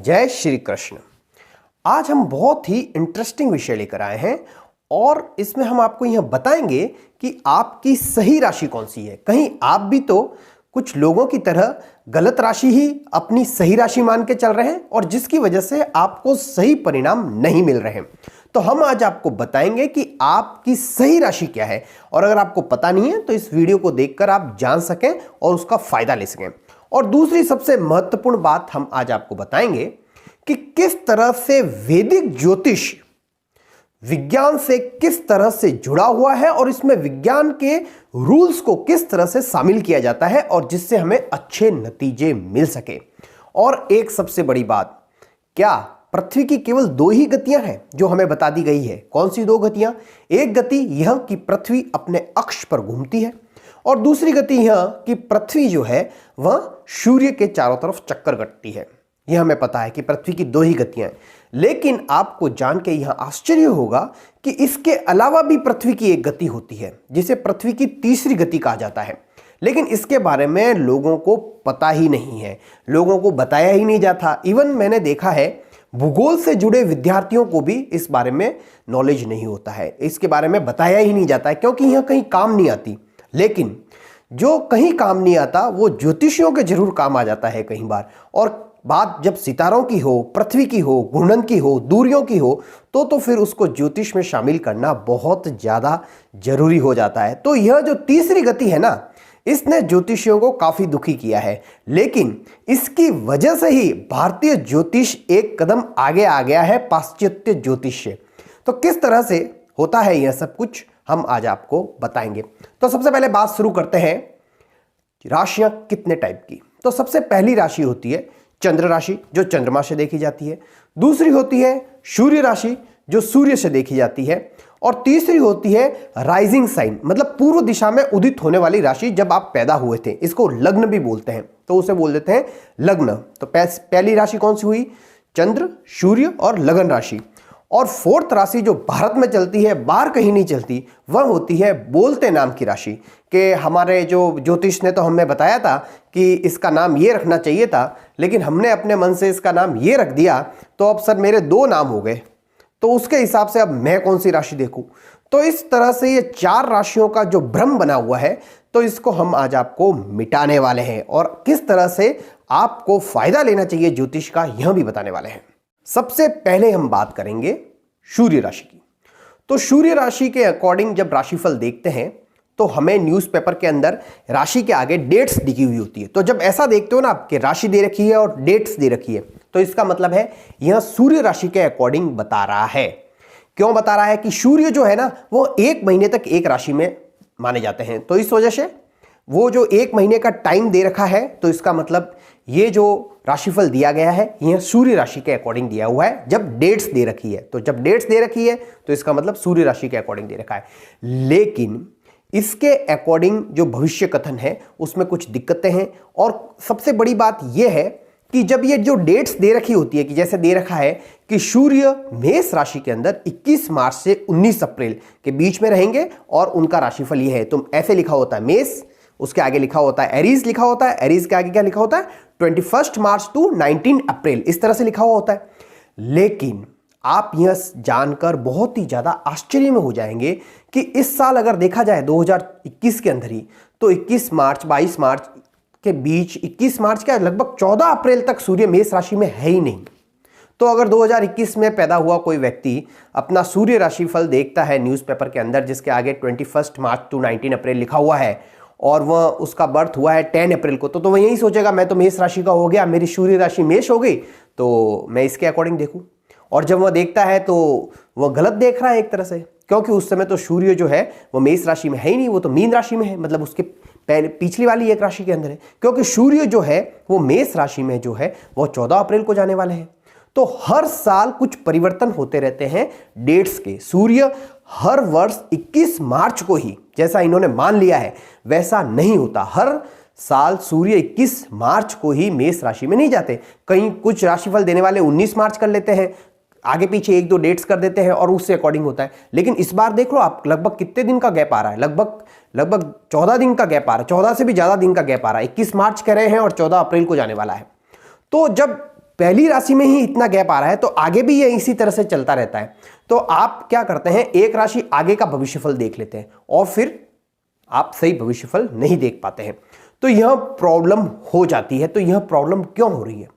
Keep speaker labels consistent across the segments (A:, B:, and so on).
A: जय श्री कृष्ण। आज हम बहुत ही इंटरेस्टिंग विषय लेकर आए हैं और इसमें हम आपको यह बताएंगे कि आपकी सही राशि कौन सी है। कहीं आप भी तो कुछ लोगों की तरह गलत राशि ही अपनी सही राशि मान के चल रहे हैं और जिसकी वजह से आपको सही परिणाम नहीं मिल रहे हैं। तो हम आज आपको बताएंगे कि आपकी सही राशि क्या है और अगर आपको पता नहीं है तो इस वीडियो को देखकर आप जान सकें और उसका फायदा ले सकें। और दूसरी सबसे महत्वपूर्ण बात हम आज आपको बताएंगे कि किस तरह से वैदिक ज्योतिष विज्ञान से किस तरह से जुड़ा हुआ है और इसमें विज्ञान के रूल्स को किस तरह से शामिल किया जाता है और जिससे हमें अच्छे नतीजे मिल सके। और एक सबसे बड़ी बात, क्या पृथ्वी की केवल दो ही गतियां हैं जो हमें बता दी गई है? कौन सी दो गतियां? एक गति यह कि पृथ्वी अपने अक्ष पर घूमती है और दूसरी गति यह कि पृथ्वी जो है वह सूर्य के चारों तरफ चक्कर कटती है। यह हमें पता है कि पृथ्वी की दो ही गतियां हैं, लेकिन आपको जान के यह आश्चर्य होगा कि इसके अलावा भी पृथ्वी की एक गति होती है जिसे पृथ्वी की तीसरी गति कहा जाता है। लेकिन इसके बारे में लोगों को पता ही नहीं है, लोगों को बताया ही नहीं जाता। इवन मैंने देखा है भूगोल से जुड़े विद्यार्थियों को भी इस बारे में नॉलेज नहीं होता है, इसके बारे में बताया ही नहीं जाता है क्योंकि यह कहीं काम नहीं आती। लेकिन जो कहीं काम नहीं आता वो ज्योतिषियों के जरूर काम आ जाता है कई बार। और बात जब सितारों की हो, पृथ्वी की हो, घूर्णन की हो, दूरियों की हो तो फिर उसको ज्योतिष में शामिल करना बहुत ज़्यादा जरूरी हो जाता है। तो यह जो तीसरी गति है ना, इसने ज्योतिषियों को काफ़ी दुखी किया है, लेकिन इसकी वजह से ही भारतीय ज्योतिष एक कदम आगे आ गया है पाश्चात्य ज्योतिष से। तो किस तरह से होता है यह सब कुछ हम आज आपको बताएंगे। तो सबसे पहले बात शुरू करते हैं राशियां कितने टाइप की। तो सबसे पहली राशि होती है चंद्र राशि जो चंद्रमा से देखी जाती है, दूसरी होती है सूर्य राशि जो सूर्य से देखी जाती है और तीसरी होती है राइजिंग साइन मतलब पूर्व दिशा में उदित होने वाली राशि जब आप पैदा हुए थे। इसको लग्न भी बोलते हैं, तो उसे बोल देते हैं लग्न। तो पहली राशि कौन सी हुई? चंद्र, सूर्य और लगन राशि। और फोर्थ राशि जो भारत में चलती है, बाहर कहीं नहीं चलती, वह होती है बोलते नाम की राशि। कि हमारे जो ज्योतिष ने तो हमें बताया था कि इसका नाम ये रखना चाहिए था, लेकिन हमने अपने मन से इसका नाम ये रख दिया, तो अब सर मेरे दो नाम हो गए, तो उसके हिसाब से अब मैं कौन सी राशि देखूं। तो इस तरह से ये चार राशियों का जो भ्रम बना हुआ है, तो इसको हम आज आपको मिटाने वाले हैं और किस तरह से आपको फायदा लेना चाहिए ज्योतिष का, यह भी बताने वाले हैं। सबसे पहले हम बात करेंगे सूर्य राशि की। तो सूर्य राशि के अकॉर्डिंग जब राशिफल देखते हैं तो हमें न्यूज़पेपर के अंदर राशि के आगे डेट्स लिखी हुई होती है। तो जब ऐसा देखते हो ना आपके राशि दे रखी है और डेट्स दे रखी है, तो इसका मतलब है यह सूर्य राशि के अकॉर्डिंग बता रहा है। क्यों बता रहा है? कि सूर्य जो है ना वो एक महीने तक एक राशि में माने जाते हैं, तो इस वजह से वो जो एक महीने का टाइम दे रखा है, तो इसका मतलब ये जो राशिफल दिया गया है यह सूर्य राशि के अकॉर्डिंग दिया हुआ है जब डेट्स दे रखी है। तो जब डेट्स दे रखी है तो इसका मतलब सूर्य राशि के अकॉर्डिंग दे रखा है। लेकिन इसके अकॉर्डिंग जो भविष्य कथन है उसमें कुछ दिक्कतें हैं। और सबसे बड़ी बात यह है कि जब ये जो डेट्स दे रखी होती है, कि जैसे दे रखा है कि सूर्य मेष राशि के अंदर 21 मार्च से 19 अप्रैल के बीच में रहेंगे और उनका राशिफल ये है, तो ऐसे लिखा होता है मेष, उसके आगे लिखा होता है एरीज लिखा होता है, एरीज के आगे क्या लिखा होता है 21 मार्च टू 19 अप्रैल, इस तरह से लिखा हुआ होता है। लेकिन आप यह जानकर बहुत ही ज्यादा आश्चर्य में हो जाएंगे कि इस साल अगर देखा जाए 2021 के अंदर ही, तो 21 मार्च 22 मार्च के बीच, 21 मार्च का लगभग 14 अप्रैल तक सूर्य मेष राशि में है ही नहीं। तो अगर 2021 में पैदा हुआ कोई व्यक्ति अपना सूर्य राशिफल देखता है न्यूज़पेपर के अंदर जिसके आगे 21 मार्च टू 19 अप्रैल लिखा हुआ है और वह उसका बर्थ हुआ है 10 अप्रैल को, तो वह यही सोचेगा मैं तो मेष राशि का हो गया, मेरी सूर्य राशि मेष हो गई, तो मैं इसके अकॉर्डिंग देखूं। और जब वह देखता है तो वह गलत देख रहा है एक तरह से, क्योंकि उस समय तो सूर्य जो है वो मेष राशि में है ही नहीं, वो तो मीन राशि में है, मतलब उसके पहले पिछली वाली एक राशि के अंदर है। क्योंकि सूर्य जो है वो मेष राशि में जो है वो 14 अप्रैल को जाने वाले हैं। तो हर साल कुछ परिवर्तन होते रहते हैं डेट्स के। सूर्य हर वर्ष 21 मार्च को ही, जैसा इन्होंने मान लिया है, वैसा नहीं होता। हर साल सूर्य 21 मार्च को ही मेष राशि में नहीं जाते। कहीं कुछ राशिफल देने वाले 19 मार्च कर लेते हैं, आगे पीछे एक दो डेट्स कर देते हैं और उससे अकॉर्डिंग होता है। लेकिन इस बार देख लो आप, लगभग कितने दिन का गैप आ रहा है, लगभग 14 दिन का गैप आ रहा है, 14 से भी ज्यादा दिन का गैप आ रहा है। 21 मार्च कह रहे हैं और 14 अप्रैल को जाने वाला है। तो जब पहली राशि में ही इतना गैप आ रहा है तो आगे भी ये इसी तरह से चलता रहता है। तो आप क्या करते हैं, एक राशि आगे का भविष्यफल देख लेते हैं और फिर आप सही भविष्यफल नहीं देख पाते हैं, तो यह प्रॉब्लम हो जाती है। तो यह प्रॉब्लम क्यों हो रही है,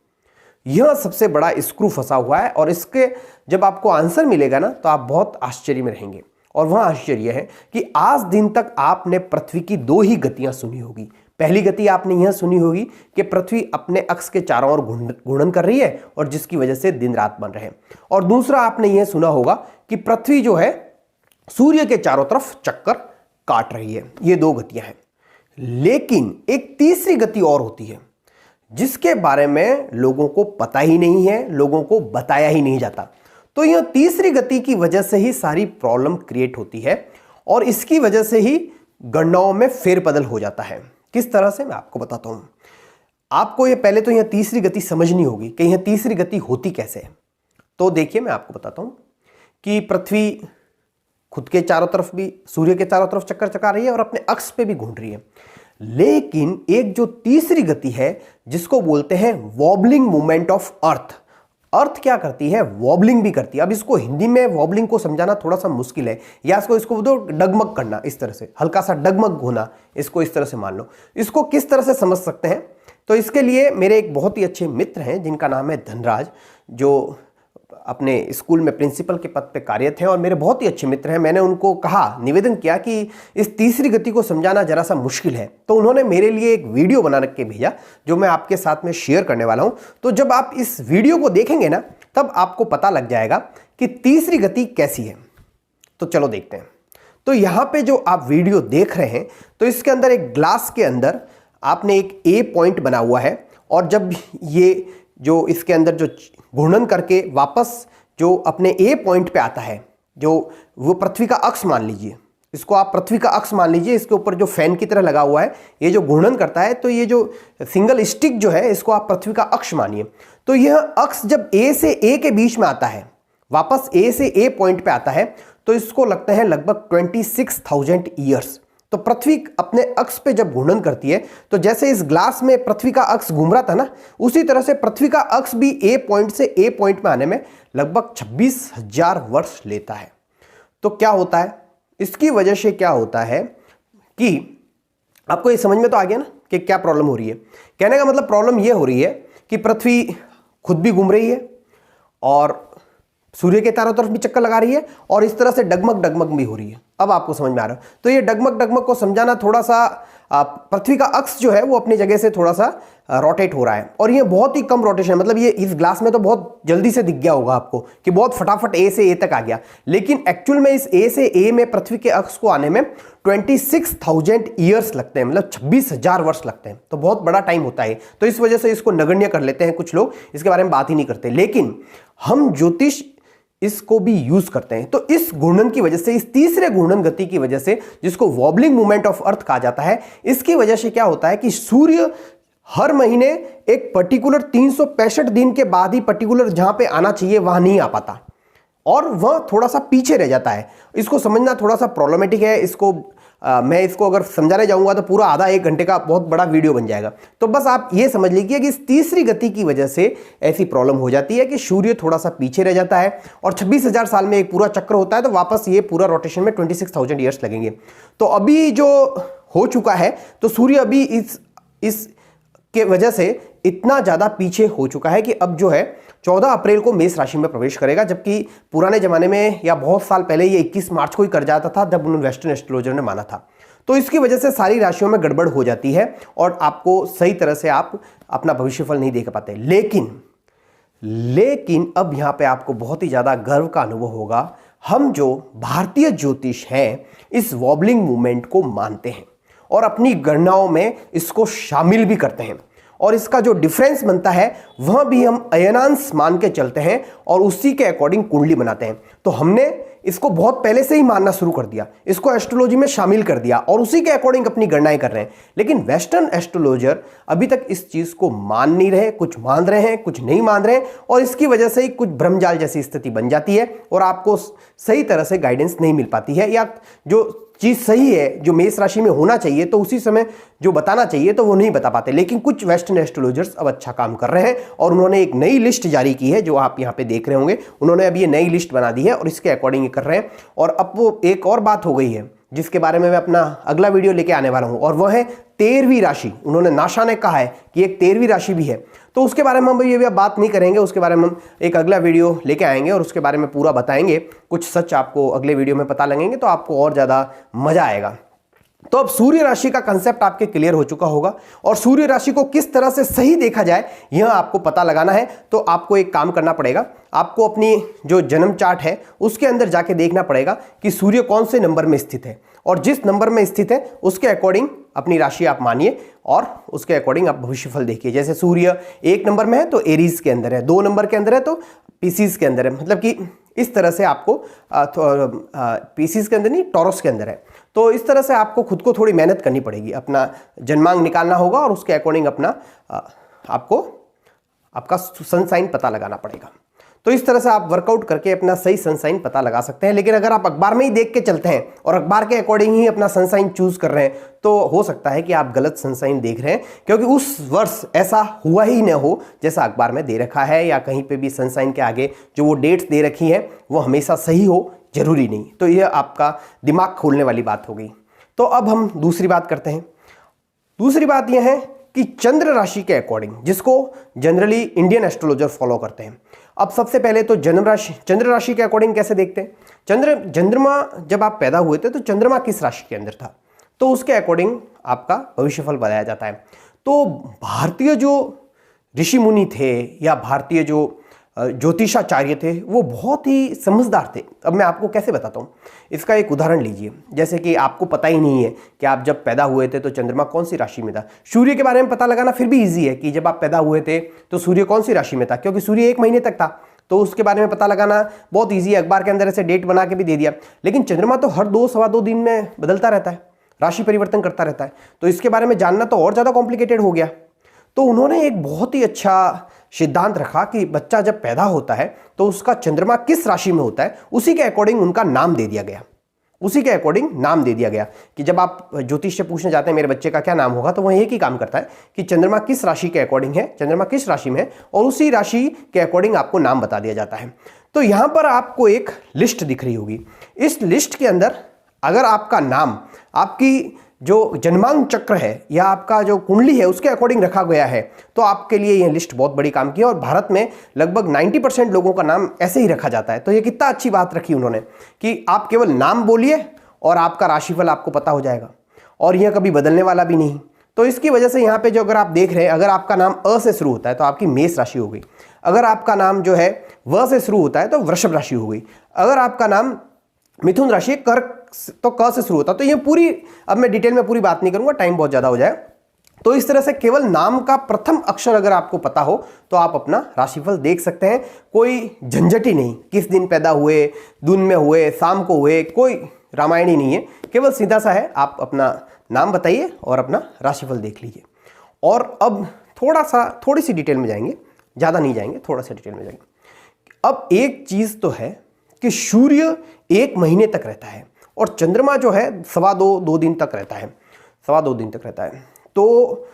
A: यह सबसे बड़ा स्क्रू फंसा हुआ है। और इसके जब आपको आंसर मिलेगा ना तो आप बहुत आश्चर्य में रहेंगे। और वह आश्चर्य है कि आज दिन तक आपने पृथ्वी की दो ही गतियां सुनी होगी। पहली गति आपने यह सुनी होगी कि पृथ्वी अपने अक्ष के चारों ओर घूर्णन कर रही है और जिसकी वजह से दिन रात बन रहे हैं। और दूसरा आपने यह सुना होगा कि पृथ्वी जो है सूर्य के चारों तरफ चक्कर काट रही है। ये दो गतियां हैं। लेकिन एक तीसरी गति और होती है जिसके बारे में लोगों को पता ही नहीं है, लोगों को बताया ही नहीं जाता। तो यह तीसरी गति की वजह से ही सारी प्रॉब्लम क्रिएट होती है और इसकी वजह से ही गणनाओं में फेरबदल हो जाता है। किस तरह से, मैं आपको बताता हूं। आपको ये पहले तो यह तीसरी गति समझनी होगी कि यह तीसरी गति होती कैसे है। तो देखिए मैं आपको बताता हूं कि पृथ्वी खुद के चारों तरफ भी, सूर्य के चारों तरफ चक्कर चका रही है और अपने अक्ष पे भी घूम रही है। लेकिन एक जो तीसरी गति है जिसको बोलते हैं वॉबलिंग मूवमेंट ऑफ अर्थ। अर्थ क्या करती है, वॉबलिंग भी करती है। अब इसको हिंदी में वॉबलिंग को समझाना थोड़ा सा मुश्किल है, या इसको दो डगमग करना, इस तरह से हल्का सा डगमग होना, इसको इस तरह से मान लो। इसको किस तरह से समझ सकते हैं, तो इसके लिए मेरे एक बहुत ही अच्छे मित्र हैं जिनका नाम है धनराज, जो अपने स्कूल में प्रिंसिपल के पद पे कार्यरत हैं और मेरे बहुत ही अच्छे मित्र हैं। मैंने उनको कहा, निवेदन किया कि इस तीसरी गति को समझाना जरा सा मुश्किल है। तो उन्होंने मेरे लिए एक वीडियो बना के भेजा जो मैं आपके साथ में शेयर करने वाला हूं। तो जब आप इस वीडियो को देखेंगे ना तब आपको पता लग जाएगा कि तीसरी गति कैसी है। तो चलो देखते हैं। तो यहां पे जो आप वीडियो देख रहे हैं तो इसके अंदर एक ग्लास के अंदर आपने एक ए पॉइंट बना हुआ है और जब ये जो इसके अंदर जो घूर्णन करके वापस जो अपने ए पॉइंट पे आता है, जो वो पृथ्वी का अक्ष मान लीजिए, इसको आप पृथ्वी का अक्ष मान लीजिए, इसके ऊपर जो फैन की तरह लगा हुआ है ये जो घूर्णन करता है, तो ये जो सिंगल स्टिक जो है इसको आप पृथ्वी का अक्ष मानिए। तो यह अक्ष जब ए से ए के बीच में आता है, वापस ए से ए पॉइंट पे आता है, तो इसको लगते हैं लगभग 26,000 ईयर्स। तो पृथ्वी अपने अक्ष पे जब घूर्णन करती है तो जैसे इस ग्लास में पृथ्वी का अक्ष घूम रहा था ना, उसी तरह से पृथ्वी का अक्ष भी ए पॉइंट से ए पॉइंट में आने में लगभग 26,000 वर्ष लेता है। तो क्या होता है, इसकी वजह से क्या होता है कि आपको ये समझ में तो आ गया ना कि क्या प्रॉब्लम हो रही है। कहने का मतलब प्रॉब्लम ये हो रही है कि पृथ्वी खुद भी घूम रही है और सूर्य के चारों तरफ भी चक्कर लगा रही है और इस तरह से डगमग डगमग भी हो रही है। अब आपको समझ में आ रहा है। तो ये डगमग डगमग को समझाना थोड़ा सा, पृथ्वी का अक्ष जो है वो अपनी जगह से थोड़ा सा रोटेट हो रहा है और ये बहुत ही कम रोटेशन, मतलब ये इस ग्लास में तो बहुत जल्दी से दिख गया होगा आपको कि बहुत फटाफट ए से ए तक आ गया, लेकिन एक्चुअल में इस ए से ए में पृथ्वी के अक्ष को आने में 26,000 ईयर्स लगते हैं, मतलब 26,000 वर्ष लगते हैं। तो बहुत बड़ा टाइम होता है। तो इस वजह से इसको नगण्य कर लेते हैं कुछ लोग, इसके बारे में बात ही नहीं करते। लेकिन हम ज्योतिष इसको भी यूज करते हैं। तो इस घूर्णन की वजह से, इस तीसरे घूर्णन गति की वजह से, जिसको वॉबलिंग मूवमेंट ऑफ अर्थ कहा जाता है, इसकी वजह से क्या होता है कि सूर्य हर महीने एक पर्टिकुलर 365 दिन के बाद ही पर्टिकुलर जहां पे आना चाहिए वहां नहीं आ पाता और वह थोड़ा सा पीछे रह जाता है। इसको समझना थोड़ा सा प्रॉब्लमेटिक है। इसको मैं इसको अगर समझाने जाऊंगा तो पूरा आधा एक घंटे का बहुत बड़ा वीडियो बन जाएगा। तो बस आप ये समझ लीजिए कि इस तीसरी गति की वजह से ऐसी प्रॉब्लम हो जाती है कि सूर्य थोड़ा सा पीछे रह जाता है और 26,000 साल में एक पूरा चक्र होता है, तो वापस ये पूरा रोटेशन में 26,000 ईयर्स लगेंगे। तो अभी जो हो चुका है, तो सूर्य अभी इस के वजह से इतना ज्यादा पीछे हो चुका है कि अब जो है 14 अप्रैल को मेष राशि में प्रवेश करेगा, जबकि पुराने जमाने में या बहुत साल पहले ये 21 मार्च को ही कर जाता था जब उन्होंने वेस्टर्न एस्ट्रोलॉजर ने माना था। तो इसकी वजह से सारी राशियों में गड़बड़ हो जाती है और आपको सही तरह से आप अपना भविष्यफल नहीं देख पाते। लेकिन अब यहां पे आपको बहुत ही ज्यादा गर्व का अनुभव होगा। हम जो भारतीय ज्योतिष हैं इस वॉबलिंग मूवमेंट को मानते हैं और अपनी गणनाओं में इसको शामिल भी करते हैं और इसका जो डिफरेंस बनता है वह भी हम अयनांश मान के चलते हैं और उसी के अकॉर्डिंग कुंडली बनाते हैं। तो हमने इसको बहुत पहले से ही मानना शुरू कर दिया, इसको एस्ट्रोलॉजी में शामिल कर दिया और उसी के अकॉर्डिंग अपनी गणनाएं कर रहे हैं। लेकिन वेस्टर्न एस्ट्रोलॉजर अभी तक इस चीज को मान नहीं रहे, कुछ मान रहे हैं, कुछ नहीं मान रहे हैं और इसकी वजह से ही कुछ भ्रमजाल जैसी स्थिति बन जाती है और आपको सही तरह से गाइडेंस नहीं मिल पाती है या जो चीज़ सही है, जो मेष राशि में होना चाहिए, तो उसी समय जो बताना चाहिए तो वो नहीं बता पाते। लेकिन कुछ वेस्टर्न एस्ट्रोलॉजर्स अब अच्छा काम कर रहे हैं और उन्होंने एक नई लिस्ट जारी की है, जो आप यहाँ पे देख रहे होंगे। उन्होंने अब ये नई लिस्ट बना दी है और इसके अकॉर्डिंग ये कर रहे हैं। और अब वो एक और बात हो गई है जिसके बारे में मैं अपना अगला वीडियो लेके आने वाला हूँ, और वह है 13वीं राशि। उन्होंने नासा ने कहा है कि एक 13वीं राशि भी है, तो उसके बारे में हम ये भी बात नहीं करेंगे। उसके बारे में हम एक अगला वीडियो लेके आएंगे और उसके बारे में पूरा बताएंगे। कुछ सच आपको अगले वीडियो में पता लगेंगे तो आपको और ज़्यादा मजा आएगा। तो अब सूर्य राशि का कंसेप्ट आपके क्लियर हो चुका होगा, और सूर्य राशि को किस तरह से सही देखा जाए यह आपको पता लगाना है। तो आपको एक काम करना पड़ेगा, आपको अपनी जो जन्म चार्ट है उसके अंदर जाके देखना पड़ेगा कि सूर्य कौन से नंबर में स्थित है, और जिस नंबर में स्थित है उसके अकॉर्डिंग अपनी राशि आप मानिए और उसके अकॉर्डिंग आप भविष्यफल देखिए। जैसे सूर्य 1 नंबर में है तो एरीज के अंदर है, 2 नंबर के अंदर है तो पीसीज के अंदर है, मतलब कि इस तरह से आपको पीसीज के अंदर नहीं, टॉरस के अंदर है। तो इस तरह से आपको खुद को थोड़ी मेहनत करनी पड़ेगी, अपना जन्मांक निकालना होगा और उसके अकॉर्डिंग अपना आपको आपका सन साइन पता लगाना पड़ेगा। तो इस तरह से आप वर्कआउट करके अपना सही सन साइन पता लगा सकते हैं। लेकिन अगर आप अखबार में ही देख के चलते हैं और अखबार के अकॉर्डिंग ही अपना सन साइन चूज कर रहे हैं, तो हो सकता है कि आप गलत सन साइन देख रहे हैं, क्योंकि उस वर्ष ऐसा हुआ ही न हो जैसा अखबार में दे रखा है, या कहीं पे भी सन साइन के आगे जो वो डेट्स दे रखी हैं वो हमेशा सही हो, जरूरी नहीं। तो यह आपका दिमाग खोलने वाली बात हो गई। तो अब हम दूसरी बात करते हैं। दूसरी बात यह है कि चंद्र राशि के अकॉर्डिंग, जिसको जनरली इंडियन एस्ट्रोलॉजर फॉलो करते हैं। अब सबसे पहले तो चंद्र राशि के अकॉर्डिंग कैसे देखते हैं। चंद्रमा जब आप पैदा हुए थे तो चंद्रमा किस राशि के अंदर था, तो उसके अकॉर्डिंग आपका भविष्यफल बताया जाता है। तो भारतीय जो ऋषि मुनि थे या भारतीय जो ज्योतिषाचार्य थे वो बहुत ही समझदार थे। अब मैं आपको कैसे बताता हूँ, इसका एक उदाहरण लीजिए। जैसे कि आपको पता ही नहीं है कि आप जब पैदा हुए थे तो चंद्रमा कौन सी राशि में था। सूर्य के बारे में पता लगाना फिर भी इजी है कि जब आप पैदा हुए थे तो सूर्य कौन सी राशि में था, क्योंकि सूर्य 1 महीने तक था, तो उसके बारे में पता लगाना बहुत ईजी है। अखबार के अंदर ऐसे डेट बना के भी दे दिया। लेकिन चंद्रमा तो हर 2 सवा 2 दिन में बदलता रहता है, राशि परिवर्तन करता रहता है, तो इसके बारे में जानना तो और ज़्यादा कॉम्प्लिकेटेड हो गया। तो उन्होंने एक बहुत ही अच्छा सिद्धांत रखा कि बच्चा जब पैदा होता है तो उसका चंद्रमा किस राशि में होता है, उसी के अकॉर्डिंग उनका नाम दे दिया गया। उसी के अकॉर्डिंग नाम दे दिया गया कि जब आप ज्योतिष से पूछने जाते हैं मेरे बच्चे का क्या नाम होगा, तो वह एक ही काम करता है कि चंद्रमा किस राशि के अकॉर्डिंग है, चंद्रमा किस राशि में है, और उसी राशि के अकॉर्डिंग आपको नाम बता दिया जाता है। तो यहां पर आपको एक लिस्ट दिख रही होगी। इस लिस्ट के अंदर अगर आपका नाम आपकी जो जन्मांक चक्र है या आपका जो कुंडली है उसके अकॉर्डिंग रखा गया है, तो आपके लिए यह लिस्ट बहुत बड़ी काम की है। और भारत में लगभग 90% लोगों का नाम ऐसे ही रखा जाता है। तो ये कितना अच्छी बात रखी उन्होंने कि आप केवल नाम बोलिए और आपका राशिफल आपको पता हो जाएगा, और यह कभी बदलने वाला भी नहीं। तो इसकी वजह से यहाँ पे जो अगर आप देख रहे हैं, अगर आपका नाम अ से शुरू होता है तो आपकी मेष राशि हो गई। अगर आपका नाम जो है व से शुरू होता है तो वृषभ राशि हो गई। अगर आपका नाम मिथुन राशि कर्क तो क से शुरू होता, तो ये पूरी, अब मैं डिटेल में पूरी बात नहीं करूंगा, टाइम बहुत ज्यादा हो जाए। तो इस तरह से केवल नाम का प्रथम अक्षर अगर आपको पता हो तो आप अपना राशिफल देख सकते हैं। कोई झंझट ही नहीं, किस दिन पैदा हुए, दिन में हुए, शाम को हुए, कोई रामायण ही नहीं है। केवल सीधा सा है, आप अपना नाम बताइए और अपना राशिफल देख लीजिए। और अब थोड़ी सी डिटेल में जाएंगे, ज़्यादा नहीं जाएंगे, थोड़ा सा डिटेल में जाएंगे। अब एक चीज़ तो है कि सूर्य 1 महीने तक रहता है और चंद्रमा जो है 2.25 दिन तक रहता है, 2.25 दिन तक रहता है। तो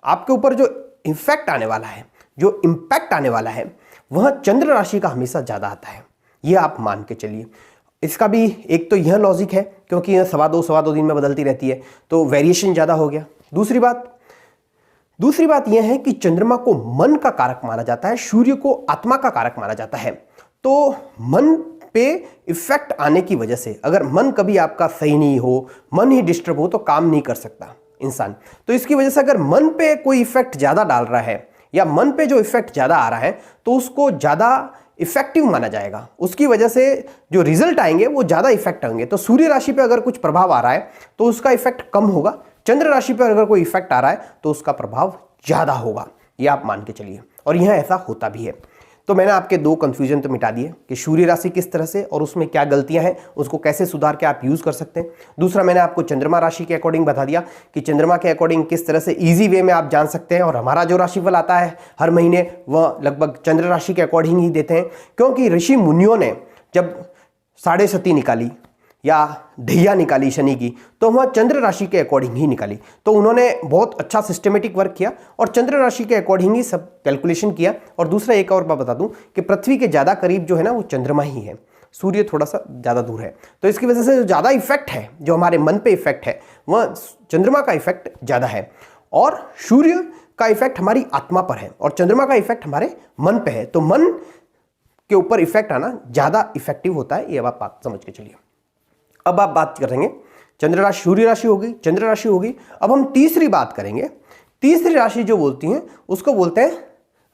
A: आपके ऊपर जो इफेक्ट आने वाला है, जो इम्पैक्ट आने वाला है, वह चंद्र राशि का हमेशा ज़्यादा आता है। यह आप मान के चलिए। इसका भी एक तो यह लॉजिक है क्योंकि यह 2.25 दिन में बदलती रहती है, तो वेरिएशन ज़्यादा हो गया। दूसरी बात यह है कि चंद्रमा को मन का कारक माना जाता है, सूर्य को आत्मा का कारक माना जाता है। तो मन पे इफेक्ट आने की वजह से, अगर मन कभी आपका सही नहीं हो, मन ही डिस्टर्ब हो, तो काम नहीं कर सकता इंसान। तो इसकी वजह से अगर मन पे कोई इफेक्ट ज़्यादा डाल रहा है या मन पे जो इफेक्ट ज़्यादा आ रहा है तो उसको ज़्यादा इफेक्टिव माना जाएगा। उसकी वजह से जो रिजल्ट आएंगे वो ज़्यादा इफेक्ट आएंगे। तो सूर्य राशि पे अगर कुछ प्रभाव आ रहा है तो उसका इफेक्ट कम होगा, चंद्र राशि पर अगर कोई इफेक्ट आ रहा है तो उसका प्रभाव ज़्यादा होगा। ये आप मान के चलिए, और यह ऐसा होता भी है। तो मैंने आपके 2 कंफ्यूजन तो मिटा दिए कि सूर्य राशि किस तरह से और उसमें क्या गलतियां हैं, उसको कैसे सुधार के आप यूज़ कर सकते हैं। दूसरा, मैंने आपको चंद्रमा राशि के अकॉर्डिंग बता दिया कि चंद्रमा के अकॉर्डिंग किस तरह से इजी वे में आप जान सकते हैं। और हमारा जो राशिफल आता है हर महीने वह लगभग चंद्र राशि के अकॉर्डिंग ही देते हैं, क्योंकि ऋषि मुनियों ने जब 7.5 निकाली या ढैया निकाली शनि की, तो वह चंद्र राशि के अकॉर्डिंग ही निकाली। तो उन्होंने बहुत अच्छा सिस्टमेटिक वर्क किया और चंद्र राशि के अकॉर्डिंग ही सब कैलकुलेशन किया। और दूसरा एक और बात बता दूं कि पृथ्वी के ज़्यादा करीब जो है ना वो चंद्रमा ही है, सूर्य थोड़ा सा ज़्यादा दूर है। तो इसकी वजह से जो ज़्यादा इफेक्ट है, जो हमारे मन पे इफेक्ट है, वह चंद्रमा का इफेक्ट ज़्यादा है। और सूर्य का इफेक्ट हमारी आत्मा पर है और चंद्रमा का इफेक्ट हमारे मन पे है। तो मन के ऊपर इफेक्ट आना ज़्यादा इफेक्टिव होता है, ये अब आप बात समझ के चलिए। अब आप बात करेंगे चंद्र राशि, सूर्य राशि होगी, चंद्र राशि होगी। अब हम तीसरी बात करेंगे। तीसरी राशि जो बोलती हैं उसको बोलते हैं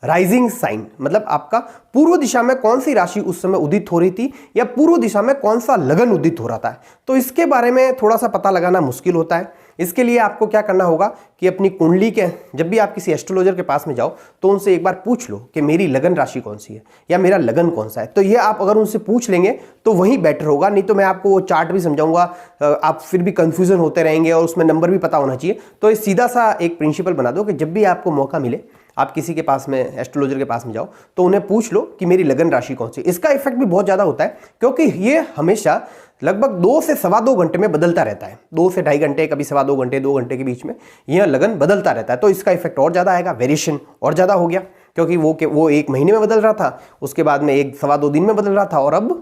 A: राइजिंग साइन, मतलब आपका पूर्व दिशा में कौन सी राशि उस समय उदित हो रही थी या पूर्व दिशा में कौन सा लगन उदित हो रहा था। तो इसके बारे में थोड़ा सा पता लगाना मुश्किल होता है। इसके लिए आपको क्या करना होगा कि अपनी कुंडली के, जब भी आप किसी एस्ट्रोलॉजर के पास में जाओ तो उनसे एक बार पूछ लो कि मेरी लगन राशि कौन सी है या मेरा लगन कौन सा है। तो ये आप अगर उनसे पूछ लेंगे तो वही बेटर होगा, नहीं तो मैं आपको वो चार्ट भी समझाऊंगा, आप फिर भी कंफ्यूजन होते रहेंगे और उसमें नंबर भी पता होना चाहिए। तो इस सीधा सा एक प्रिंसिपल बना दो कि जब भी आपको मौका मिले आप किसी के पास में, एस्ट्रोलॉजर के पास में जाओ तो उन्हें पूछ लो कि मेरी लगन राशि कौन सी। इसका इफेक्ट भी बहुत ज़्यादा होता है क्योंकि ये हमेशा लगभग 2 से सवा 2 घंटे में बदलता रहता है। 2 से ढाई घंटे, कभी सवा 2 घंटे, 2 घंटे के बीच में यह लगन बदलता रहता है। तो इसका इफेक्ट और ज़्यादा आएगा, वेरिएशन और ज़्यादा हो गया क्योंकि वो 1 महीने में बदल रहा था, उसके बाद में 1 सवा 2 दिन में बदल रहा था और अब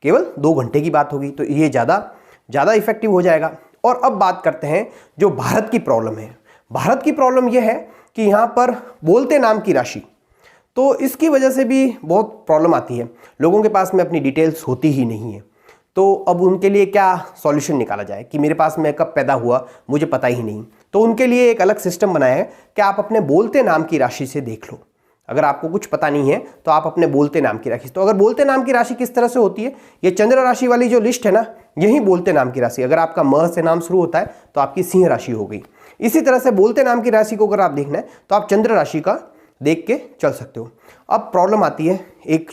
A: केवल 2 घंटे की बात होगी। तो ये ज़्यादा इफेक्टिव हो जाएगा। और अब बात करते हैं जो भारत की प्रॉब्लम है। भारत की प्रॉब्लम यह है कि यहाँ पर बोलते नाम की राशि, तो इसकी वजह से भी बहुत प्रॉब्लम आती है। लोगों के पास में अपनी डिटेल्स होती ही नहीं है। तो अब उनके लिए क्या सॉल्यूशन निकाला जाए कि मेरे पास में कब पैदा हुआ मुझे पता ही नहीं। तो उनके लिए एक अलग सिस्टम बनाया है कि आप अपने बोलते नाम की राशि से देख लो। अगर आपको कुछ पता नहीं है तो आप अपने बोलते नाम की राशि, तो अगर बोलते नाम की राशि किस तरह से होती है, ये चंद्र राशि वाली जो लिस्ट है ना, यही बोलते नाम की राशि। अगर आपका म से नाम शुरू होता है तो आपकी सिंह राशि हो गई। इसी तरह से बोलते नाम की राशि को अगर आप देखना है तो आप चंद्र राशि का देख के चल सकते हो। अब प्रॉब्लम आती है, एक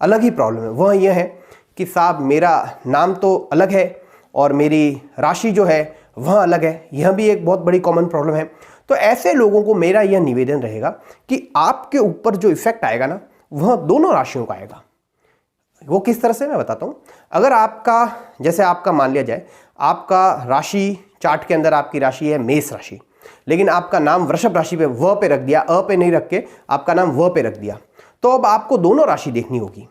A: अलग ही प्रॉब्लम है, वह यह है कि साहब मेरा नाम तो अलग है और मेरी राशि जो है वह अलग है। यह भी एक बहुत बड़ी कॉमन प्रॉब्लम है। तो ऐसे लोगों को मेरा यह निवेदन रहेगा कि आपके ऊपर जो इफेक्ट आएगा ना, वह दोनों राशियों का आएगा। वो किस तरह से मैं बताता हूँ। अगर आपका, जैसे आपका मान लिया जाए, आपका राशि चार्ट के अंदर आपकी राशि है मेष राशि, लेकिन आपका नाम वृषभ राशि पे व पे रख दिया, अ पे नहीं रख के आपका नाम व पे रख दिया, तो अब आपको दोनों राशि देखनी होगी।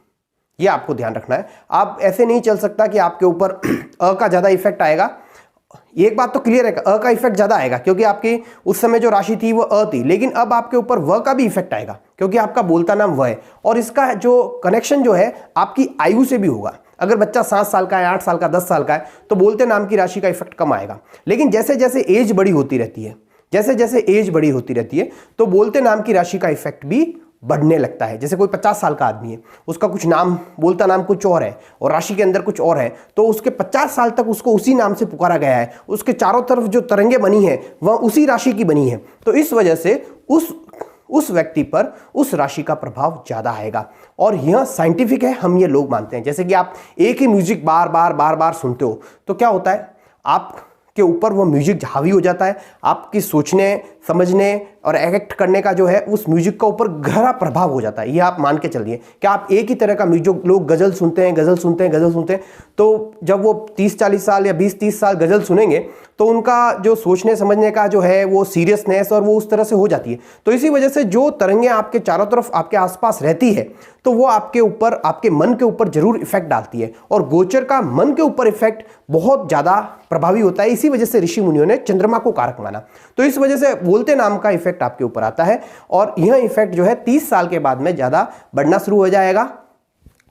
A: ये आपको ध्यान रखना है। आप ऐसे नहीं चल सकता कि आपके ऊपर अ का ज़्यादा इफेक्ट आएगा। एक बात तो क्लियर है, अ का इफेक्ट ज़्यादा आएगा क्योंकि आपकी उस समय जो राशि थी वो अ थी, लेकिन अब आपके ऊपर व का भी इफेक्ट आएगा क्योंकि आपका बोलता नाम व है। और इसका जो कनेक्शन जो है आपकी आयु से भी होगा। अगर बच्चा 7 साल का है, 8 साल का, 10 साल का है तो बोलते नाम की राशि का इफेक्ट कम आएगा। लेकिन जैसे जैसे एज बड़ी होती रहती है, तो बोलते नाम की राशि का इफेक्ट भी बढ़ने लगता है। जैसे कोई 50 साल का आदमी है, उसका कुछ नाम, बोलता नाम कुछ और है और राशि के अंदर कुछ और है, तो उसके 50 साल तक उसको उसी नाम से पुकारा गया है। उसके चारों तरफ जो तरंगे बनी है वह उसी राशि की बनी है। तो इस वजह से उस व्यक्ति पर उस राशि का प्रभाव ज़्यादा आएगा। और यह साइंटिफिक है, हम ये लोग मानते हैं। जैसे कि आप एक ही म्यूजिक बार बार सुनते हो तो क्या होता है, आपके ऊपर वो म्यूजिक हावी हो जाता है। आपकी सोचने, समझने और एक्ट करने का जो है उस म्यूजिक का ऊपर गहरा प्रभाव हो जाता है। ये आप मान के चलिए कि आप एक ही तरह का म्यूजिक, लोग गज़ल सुनते हैं, तो जब वो 30-40 साल या 20-30 साल गज़ल सुनेंगे तो उनका जो सोचने समझने का जो है वो सीरियसनेस और वो उस तरह से हो जाती है। तो इसी वजह से जो तरंगें आपके चारों तरफ, आपके आसपास रहती है, तो वो आपके ऊपर, आपके मन के ऊपर जरूर इफेक्ट डालती है। और गोचर का मन के ऊपर इफेक्ट बहुत ज़्यादा प्रभावी होता है। इसी वजह से ऋषि मुनियों ने चंद्रमा को कारक माना। तो इस वजह से बोलते नाम का इफेक्ट आपके ऊपर आता है और यह इफेक्ट जो है 30 साल के बाद में ज़्यादा बढ़ना शुरू हो जाएगा।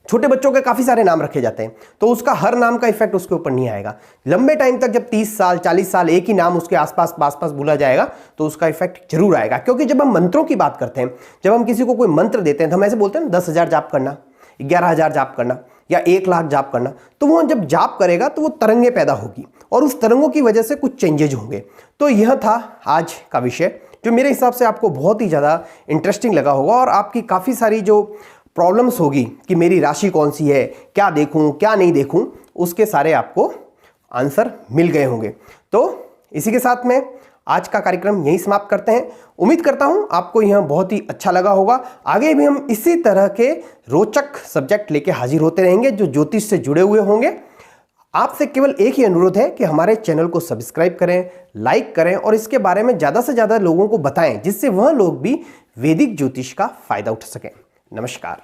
A: छोटे बच्चों के काफ़ी सारे नाम रखे जाते हैं तो उसका हर नाम का इफेक्ट उसके ऊपर नहीं आएगा। लंबे टाइम तक जब 30 साल 40 साल एक ही नाम उसके आसपास बोला जाएगा तो उसका इफेक्ट जरूर आएगा। क्योंकि जब हम मंत्रों की बात करते हैं, जब हम किसी को कोई मंत्र देते हैं तो हम ऐसे बोलते हैं 10,000 जाप करना, 11,000 जाप करना या 1,00,000 जाप करना। तो वो जब जाप करेगा तो वो तरंगें पैदा होगी और उस तरंगों की वजह से कुछ चेंजेज होंगे। तो यह था आज का विषय, जो मेरे हिसाब से आपको बहुत ही ज़्यादा इंटरेस्टिंग लगा होगा और आपकी काफ़ी सारी जो प्रॉब्लम्स होगी कि मेरी राशि कौन सी है, क्या देखूं क्या नहीं देखूं, उसके सारे आपको आंसर मिल गए होंगे। तो इसी के साथ में आज का कार्यक्रम यहीं समाप्त करते हैं। उम्मीद करता हूं आपको यह बहुत ही अच्छा लगा होगा। आगे भी हम इसी तरह के रोचक सब्जेक्ट लेके हाजिर होते रहेंगे जो ज्योतिष से जुड़े हुए होंगे। आपसे केवल एक ही अनुरोध है कि हमारे चैनल को सब्सक्राइब करें, लाइक करें और इसके बारे में ज़्यादा से ज़्यादा लोगों को बताएं, जिससे वह लोग भी वैदिक ज्योतिष का फायदा उठा सकें। नमस्कार।